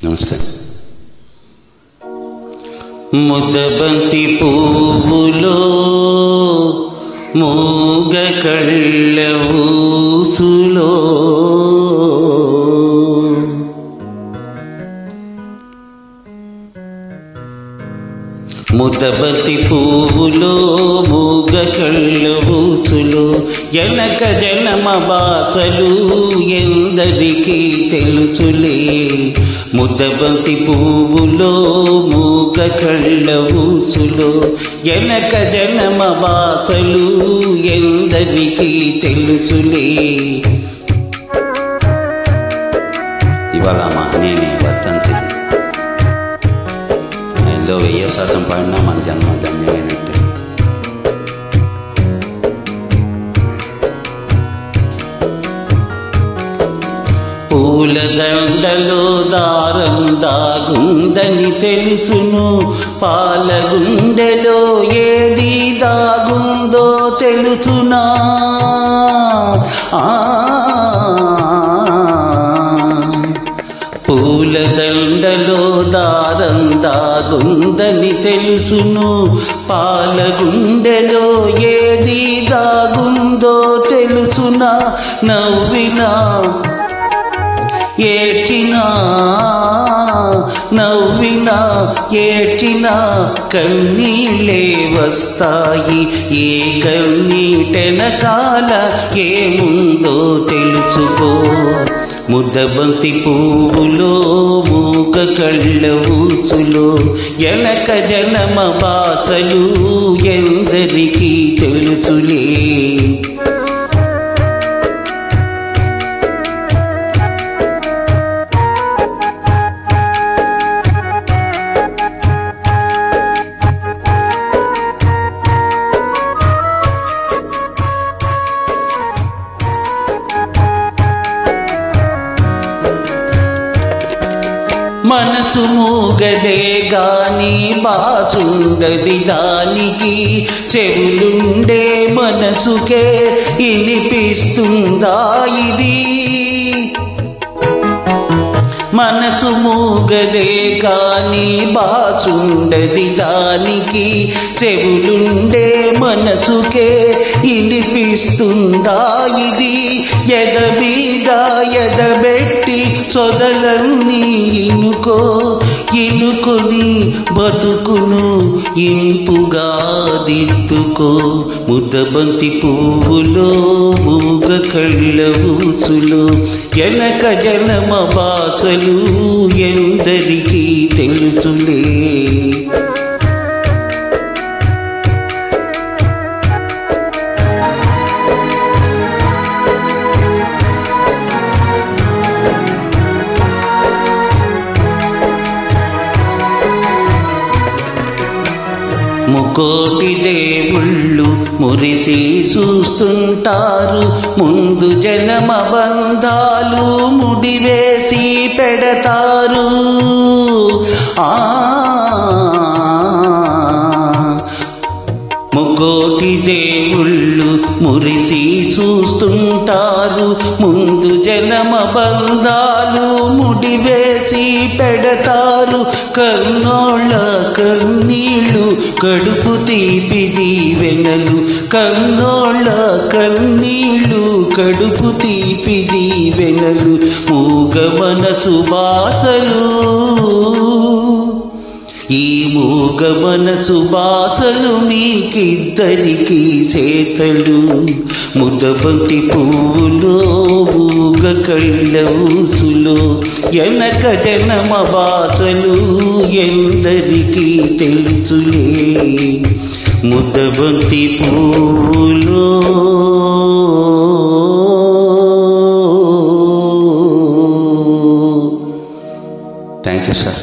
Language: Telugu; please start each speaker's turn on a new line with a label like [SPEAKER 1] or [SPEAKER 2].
[SPEAKER 1] నమస్తే. ముద్దబంతి పువ్వులో మూగ కళ్ళ ఊసులో ముద్దబంతి పువ్వులో మూగ కళ్ళ ఊసులో ఎనక జనమ బాసలు ఎందరికీ తెలుసులే. ముద్దబంతి పువ్వులో మూగ కళ్ళ ఊసులో ఎనక జనమ బాసలు ఎందరికీ తెలుసులే. ఇవాళ మహనీయుని వర్ధంతి. ఆయనలో 1000% పాడినా మన జన్మ ధన్యమైనట్టు. పూల దండలో దారం దాగుందని తెలుసును, పాల గుండెలో ఏది దాగుందో తెలుసునా. పూల దండలో దారం దాగుందని తెలుసును, పాల గుండెలో ఏది దాగుందో తెలుసునా. నవ్వినా ఏడ్చినా నవ్వినా ఏడ్చినా కన్నీళ్ళే వస్తాయి. ఏ కన్నీటెనకాల ఏముందో తెలుసుకో. ముద్దబంతి పువ్వులో మూగ కళ్ళ ఊసులో ఎనక జనమ బాసలు ఎందరికీ తెలుసులే. మనసు మూగదే గాని బాసుండది దానికి, చెవులుండే మనసుకే వినిపిస్తుందా ఇది. మనసు మూగదే గాని బాసుండది దానికి, చెవులుండే మనసుకే వినిపిస్తుందా ఇది. ఎదబీద ఎదబెట్టి సొదలన్నీ ఇనుకో, ఇనుకొని బతుకును ఇంపుగా దిద్దుకో. ముద్దబంతి పువ్వులో మూగ కళ్ళ ఊసులో ఎనక జనమ బాసలు ఎందరికీ తెలుసులే. ముకోటి దేవుళ్ళు మురిసి చూస్తుంటారు, ముందు జనమ బంధాలు ముడివేసి పెడతారు. ముకోటి దేవుళ్ళు మురిసి చూస్తుంటారు, ముందు జనమ బంధాలు ముడివేసి పెడతారు. కన్నోళ్ళ కన్నీళ్ళు కడుపు తీపి దీవెనలు, కన్నోళ్ళ కన్నీళ్ళు కడుపు తీపి దీవెనలు. మూగ మనసు బాసలు ఈ మూగ మనసు బాసలు మీకిద్దరికీ చేతలు. ముద్దబంతి పువ్వులో మూగ కళ్ళ ఊసులో ఎనక జనమ బాసలు ఎందరికీ తెలుసులే. ముద్దబంతి పువ్వులో థ్యాంక్ యూ సార్.